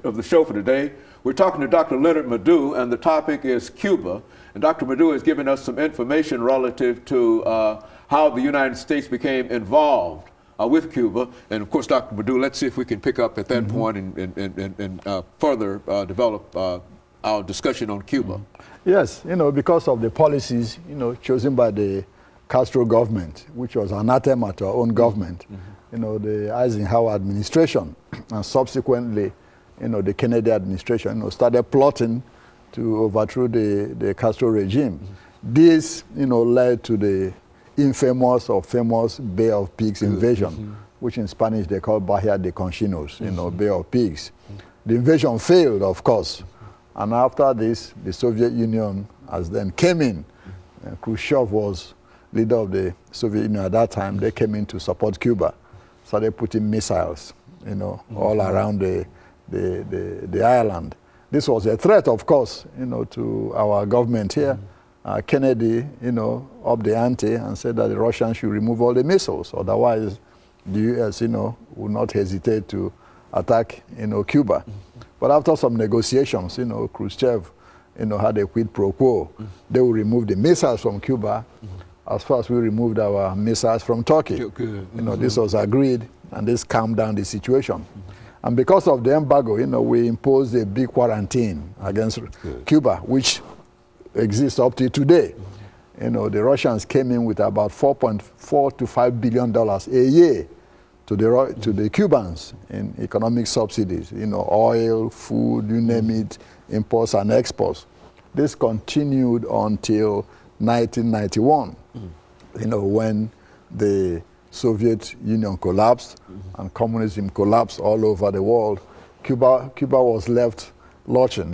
of the show for today. We're talking to Dr. LMadu2, and the topic is Cuba. And Dr. LMadu2 has given us some information relative to how the United States became involved with Cuba. And of course, Dr. LMadu2, let's see if we can pick up at that point and further develop our discussion on Cuba. Yes, because of the policies, chosen by the Castro government, which was anathema to our own government, the Eisenhower administration, and subsequently, the Kennedy administration, started plotting to overthrow the Castro regime. This, led to the infamous or famous Bay of Pigs invasion, which in Spanish they call Bahia de Conchinos, Bay of Pigs. The invasion failed, of course, and after this, the Soviet Union as then came in. Khrushchev was leader of the Soviet Union at that time. They came in to support Cuba, started putting missiles, all around the island. This was a threat, of course, to our government here. Kennedy, upped the ante and said that the Russians should remove all the missiles. Otherwise, the U.S., would not hesitate to attack, Cuba. But after some negotiations, Khrushchev, had a quid pro quo. They will remove the missiles from Cuba as far as we removed our missiles from Turkey. This was agreed, and this calmed down the situation. And because of the embargo, we imposed a big quarantine against Cuba, which exists up to today. The Russians came in with about $4.4 to $5 billion a year to the Cubans in economic subsidies, oil, food, you name it, imports and exports. This continued until 1991, when the Soviet Union collapsed and communism collapsed all over the world. Cuba was left lurching,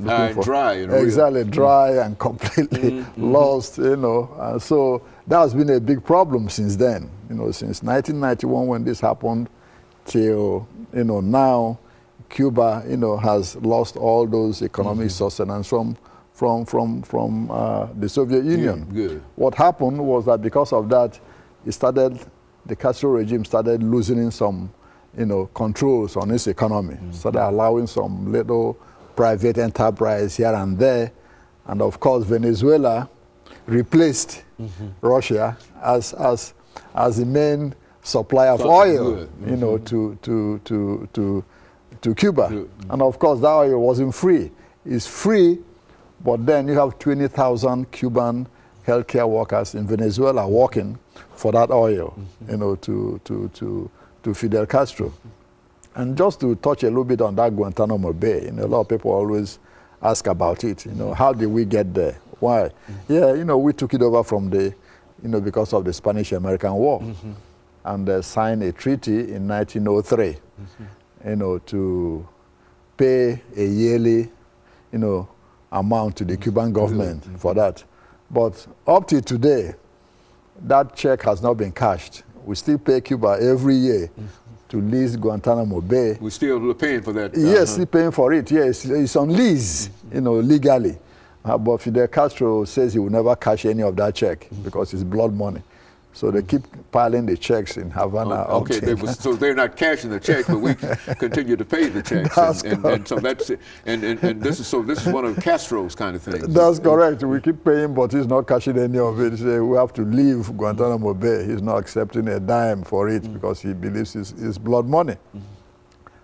high and dry. Exactly, dry and completely lost, And so that has been a big problem since then, since 1991 when this happened till, now Cuba, has lost all those economic sustenance from the Soviet Union. What happened was that because of that, the Castro regime started loosening some, controls on its economy, started allowing some little private enterprise here and there. And of course, Venezuela replaced Russia as the main supplier of oil, to Cuba. And of course, that oil wasn't free. It's free, but then you have 20,000 Cuban healthcare workers in Venezuela working for that oil, to Fidel Castro. And just to touch a little bit on that Guantanamo Bay, a lot of people always ask about it. How did we get there? Why? Yeah, we took it over from because of the Spanish-American War, and signed a treaty in 1903, to pay a yearly, amount to the Cuban government for that. But up to today, that check has not been cashed. We still pay Cuba every year to lease Guantanamo Bay. We're still paying for that? Yes, still paying for it. Yes, it's on lease, legally. But Fidel Castro says he will never cash any of that check because it's blood money. So they keep piling the checks in Havana. So they're not cashing the check, but we continue to pay the checks. And so that's this is one of Castro's kind of things. That's correct. We keep paying, but he's not cashing any of it. We have to leave Guantanamo Bay. He's not accepting a dime for it because he believes it's blood money.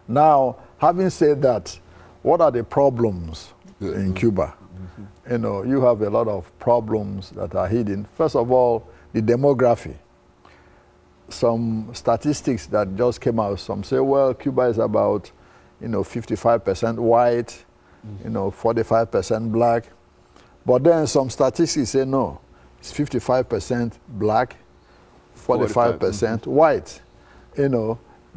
Now, having said that, what are the problems in Cuba? You have a lot of problems that are hidden. First of all, the demography. Some statistics that just came out, some say, well, Cuba is about, 55% white, 45% black. But then some statistics say, no, it's 55% black, 45% white.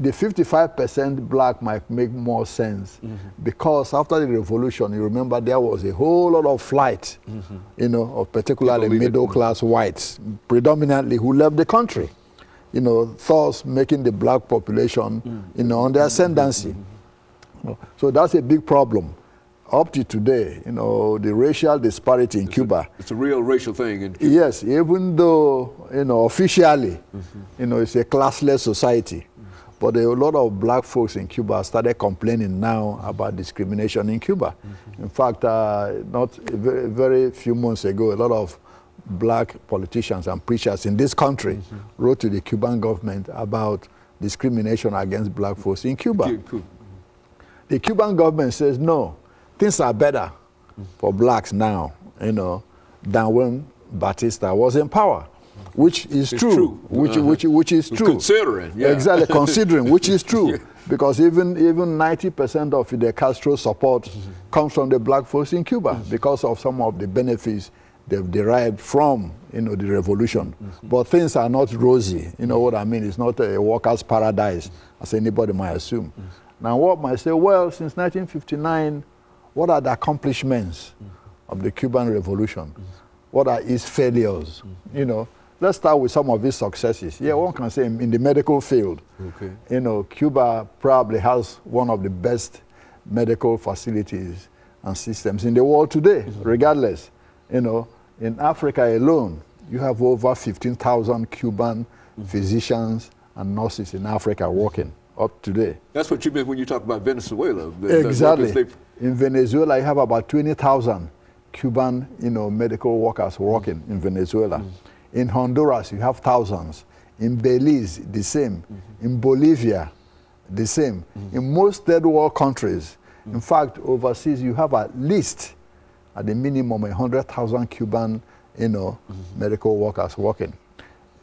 The 55% black might make more sense because after the revolution, you remember there was a whole lot of flight, of particularly middle-class whites, predominantly, who left the country, thus making the black population, on the ascendancy. So that's a big problem. Up to today, the racial disparity in Cuba. It's a real racial thing in Cuba. Yes, even though, officially, it's a classless society. But a lot of black folks in Cuba started complaining now about discrimination in Cuba. In fact, not very few months ago, a lot of black politicians and preachers in this country wrote to the Cuban government about discrimination against black folks in Cuba. The Cuban government says, no, things are better for blacks now, you know, than when Batista was in power. Which is true. Which is true. Considering, yeah. Exactly, considering, which is true. Yeah. Because even 90% of Fidel Castro's support comes from the black folks in Cuba because of some of the benefits they've derived from, you know, the revolution. But things are not rosy. You know what I mean? It's not a worker's paradise, as anybody might assume. Now, what might say, well, since 1959, what are the accomplishments of the Cuban Revolution? What are its failures? You know, let's start with some of its successes. Yeah, one can say in the medical field, you know, Cuba probably has one of the best medical facilities and systems in the world today, regardless. You know, in Africa alone, you have over 15,000 Cuban physicians and nurses in Africa working up today. That's what you meant when you talk about Venezuela. Exactly. In Venezuela, you have about 20,000 Cuban, you know, medical workers working in Venezuela. In Honduras, you have thousands. In Belize, the same. In Bolivia, the same. In most third world countries, in fact, overseas, you have at least, at the minimum, 100,000 Cuban, you know, medical workers working.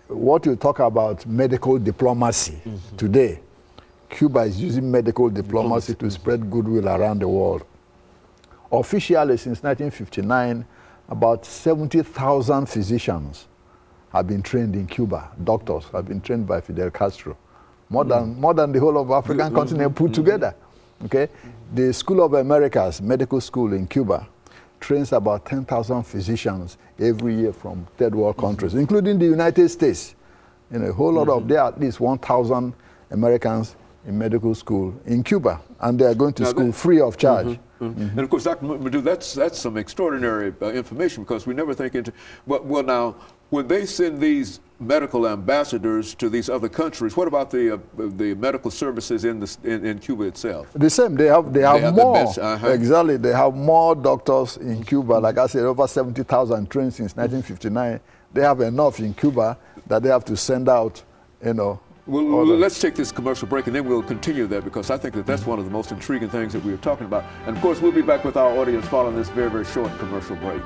What you talk about medical diplomacy today, Cuba is using medical diplomacy to spread goodwill around the world. Officially, since 1959, about 70,000 physicians have been trained in Cuba. Doctors have been trained by Fidel Castro. More than the whole of African continent put together. Okay? The School of Americas medical school in Cuba trains about 10,000 physicians every year from third world countries, including the United States. You know, a whole lot of, there are at least 1,000 Americans in medical school in Cuba, and they are going to school free of charge. And of course, Dr. LMadu, that's some extraordinary information, because we never think into, well now, when they send these medical ambassadors to these other countries, what about the medical services in Cuba itself? The same. They have more. Exactly. They have more doctors in Cuba. Like I said, over 70,000 trained since 1959. They have enough in Cuba that they have to send out, you know. Well, let's take this commercial break, and then we'll continue that, because I think that's one of the most intriguing things that we were talking about. And of course, we'll be back with our audience following this very, very short commercial break.